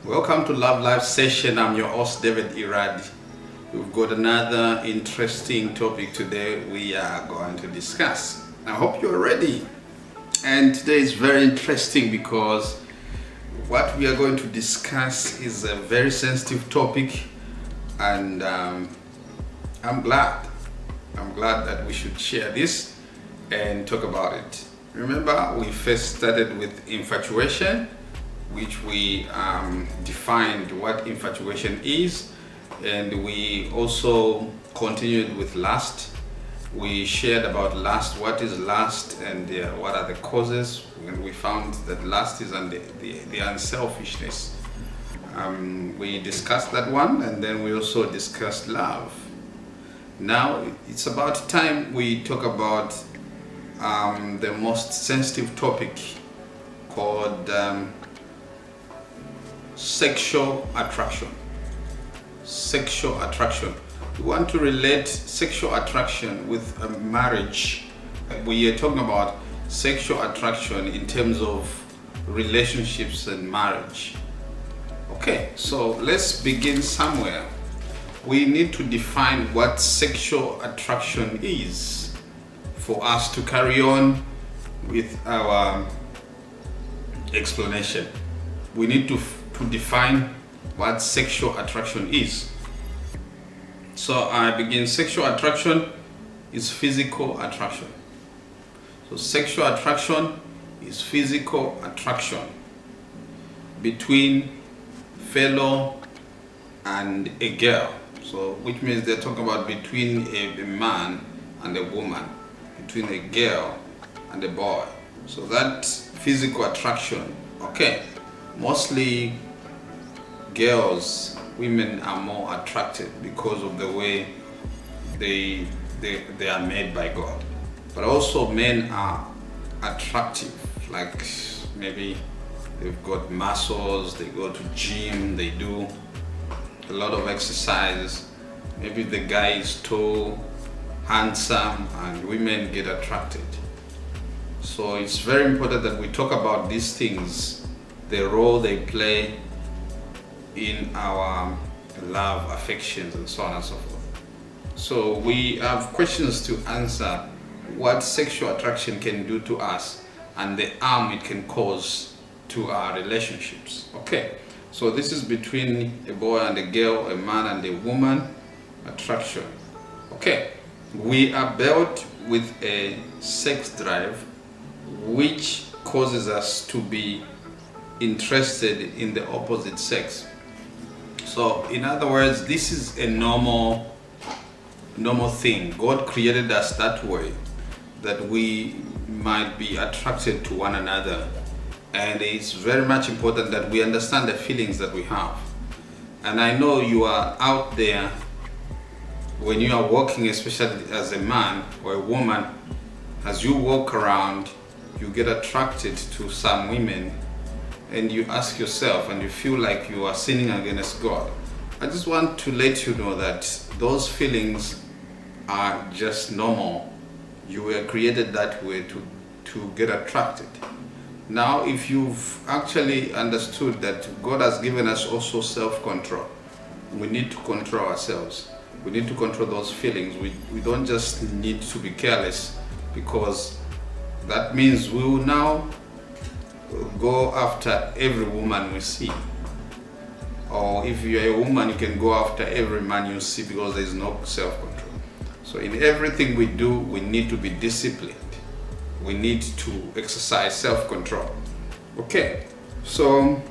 Welcome to Lovelife session. I'm your host, David Irad. We've got another interesting topic today we are going to discuss. I hope you're ready. And today is very interesting because what we are going to discuss is a very sensitive topic, and I'm glad that we should share this and talk about it. Remember, we first started with infatuation, which we defined what infatuation is, and we also continued with lust. We shared about lust, what is lust, and what are the causes, and we found that lust is the unselfishness. We discussed that one, and then we also discussed love. Now it's about time we talk about the most sensitive topic called sexual attraction. Sexual attraction. We want to relate sexual attraction with a marriage. We are talking about sexual attraction in terms of relationships and marriage. Okay, so let's begin somewhere. We need to define what sexual attraction is for us to carry on with our explanation. We need to define what sexual attraction is. So I begin. Sexual attraction is physical attraction. So sexual attraction is physical attraction between fellow and a girl. So which means they're talking about between a man and a woman, between a girl and a boy. So that physical attraction, okay, mostly girls, women are more attracted because of the way they are made by God. But also men are attractive, like maybe they've got muscles, they go to gym, they do a lot of exercise. Maybe the guy is tall, handsome, and women get attracted. So it's very important that we talk about these things, the role they play in our love, affections, and so on and so forth. So we have questions to answer: what sexual attraction can do to us and the harm it can cause to our relationships. Okay, so this is between a boy and a girl, a man and a woman, attraction. Okay, we are built with a sex drive which causes us to be interested in the opposite sex. So in other words, this is a normal thing. God created us that way, that we might be attracted to one another. And it's very much important that we understand the feelings that we have. And I know you are out there, when you are walking, especially as a man or a woman, as you walk around, you get attracted to some women, and you ask yourself and you feel like you are sinning against God. I just want to let you know that those feelings are just normal. You were created that way to get attracted. Now, if you've actually understood that God has given us also self-control, we need to control ourselves. We need to control those feelings. We don't just need to be careless, because that means we will now go after every woman we see. Or if you're a woman, you can go after every man you see, because there is no self-control. So in everything we do, we need to be disciplined. We need to exercise self-control. Okay, so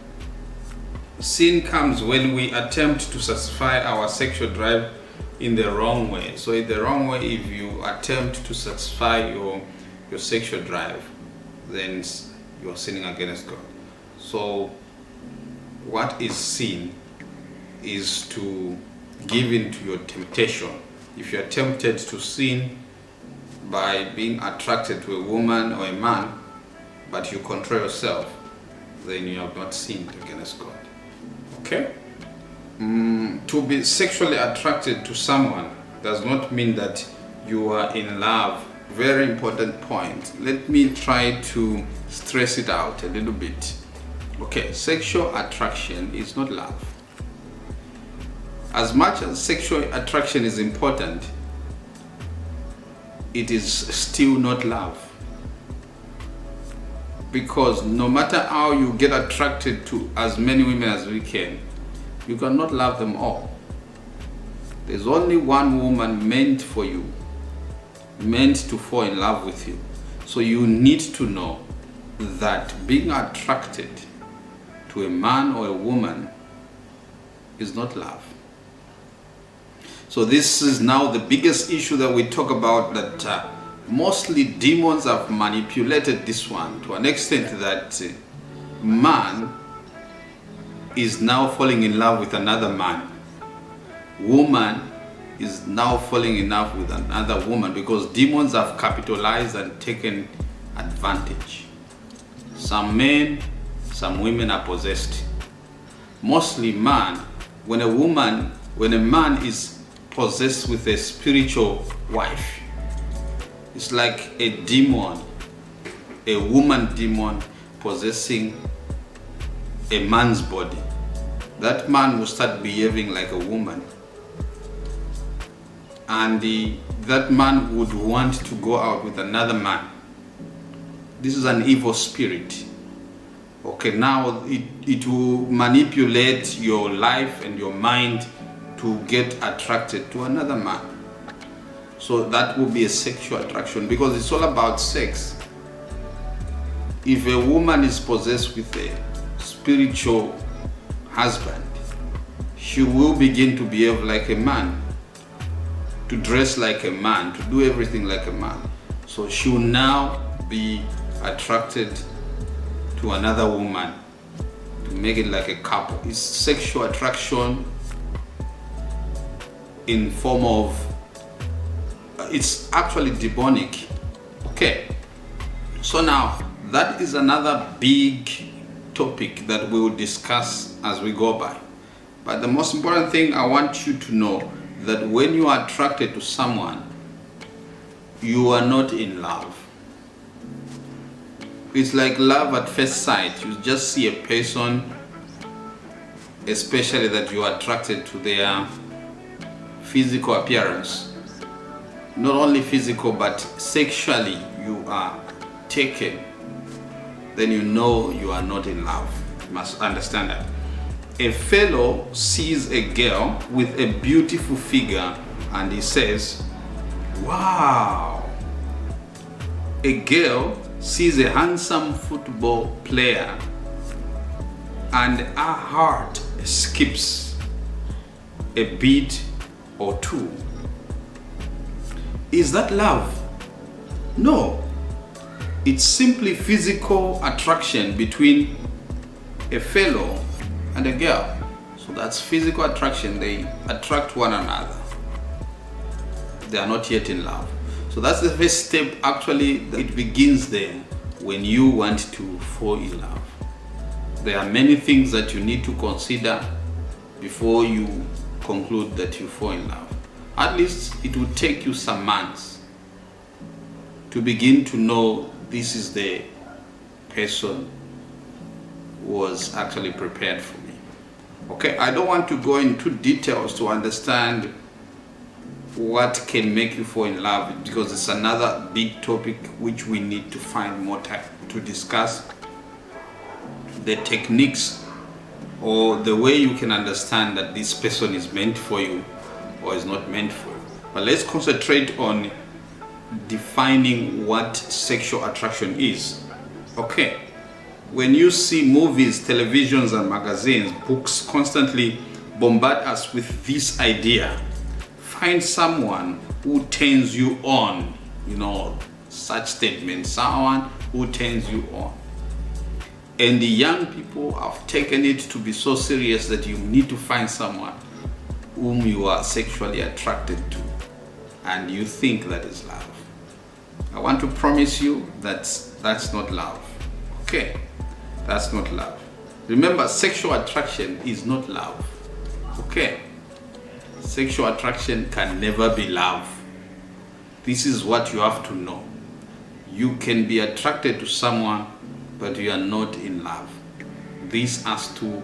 Sin comes when we attempt to satisfy our sexual drive in the wrong way. So in the wrong way, if you attempt to satisfy your sexual drive, then you're sinning against God. So what is sin is to give in to your temptation. If you're tempted to sin by being attracted to a woman or a man, but you control yourself, then you have not sinned against God. Okay? To be sexually attracted to someone does not mean that you are in love. Very important point. Let me try to stress it out a little bit. Okay, sexual attraction is not love. As much as sexual attraction is important, it is still not love. Because no matter how you get attracted to as many women as we can, you cannot love them all. There's only one woman meant for you, meant to fall in love with you. So you need to know that being attracted to a man or a woman is not love. So this is now the biggest issue that we talk about, that mostly demons have manipulated this one to an extent that man is now falling in love with another man. Woman is now falling in love with another woman because demons have capitalized and taken advantage. Some men, some women are possessed. Mostly man. When a man is possessed with a spiritual wife, it's like a demon, a woman demon possessing a man's body. That man will start behaving like a woman. And that man would want to go out with another man. This is an evil spirit. Okay, now it will manipulate your life and your mind to get attracted to another man. So that will be a sexual attraction because it's all about sex. If a woman is possessed with a spiritual husband, she will begin to behave like a man, to dress like a man, to do everything like a man. So she will now be attracted to another woman to make it like a couple. It's sexual attraction in form of, it's actually demonic. Okay, so now that is another big topic that we will discuss as we go by. But the most important thing I want you to know, that when you are attracted to someone, you are not in love. It's like love at first sight. You just see a person, especially that you are attracted to their physical appearance. Not only physical, but sexually you are taken. Then you know you are not in love. You must understand that. A fellow sees a girl with a beautiful figure and he says, wow. A girl sees a handsome football player and her heart skips a beat or two. Is that love? No. It's simply physical attraction between a fellow and a girl. So that's physical attraction. They attract one another. They are not yet in love. So that's the first step. Actually, it begins there when you want to fall in love. There are many things that you need to consider before you conclude that you fall in love. At least it will take you some months to begin to know this is the person who was actually prepared for me. Okay, I don't want to go into details to understand what can make you fall in love, because it's another big topic which we need to find more time to discuss. The techniques or the way you can understand that this person is meant for you or is not meant for you. But let's concentrate on defining what sexual attraction is. Okay, when you see movies, televisions, and magazines, books constantly bombard us with this idea. Find someone who turns you on, such statements, someone who turns you on. And the young people have taken it to be so serious that you need to find someone whom you are sexually attracted to, and you think that is love. I want to promise you that's not love. Okay, that's not love. Remember, sexual attraction is not love. Okay, sexual attraction can never be love. This is what you have to know. You can be attracted to someone, but you are not in love. This has to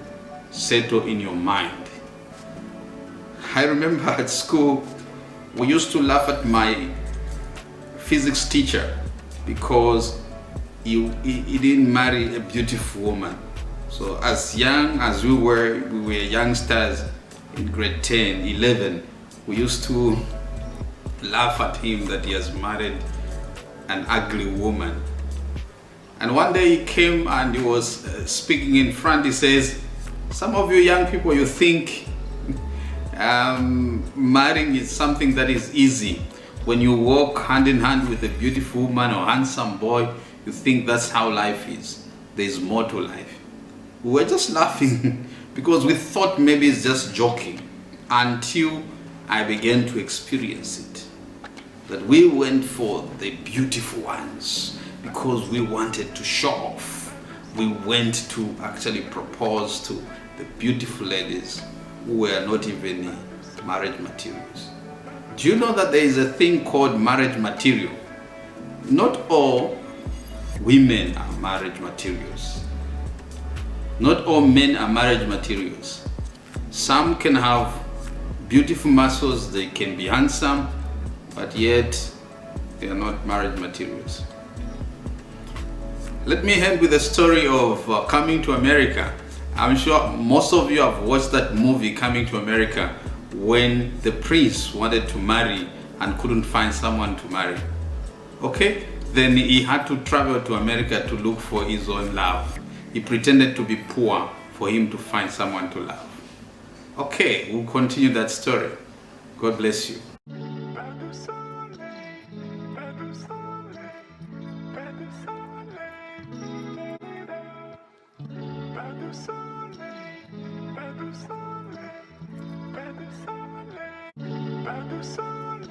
settle in your mind. I remember at school, we used to laugh at my physics teacher because he didn't marry a beautiful woman. So as young as we were youngsters in grade 10, 11, we used to laugh at him that he has married an ugly woman. And one day he came and he was speaking in front. He says, some of you young people, you think marrying is something that is easy. When you walk hand in hand with a beautiful woman or handsome boy, you think that's how life is. There's more to life. We were just laughing because we thought maybe it's just joking, until I began to experience it. That we went for the beautiful ones because we wanted to show off. We went to actually propose to the beautiful ladies who were not even marriage materials. Do you know that there is a thing called marriage material? Not all women are marriage materials. Not all men are marriage materials. Some can have beautiful muscles, they can be handsome, but yet they are not marriage materials. Let me end with a story of Coming to America. I'm sure most of you have watched that movie, Coming to America, when the prince wanted to marry and couldn't find someone to marry. Okay? Then he had to travel to America to look for his own love. He pretended to be poor for him to find someone to love. Okay, we'll continue that story. God bless you. Pas de soleil,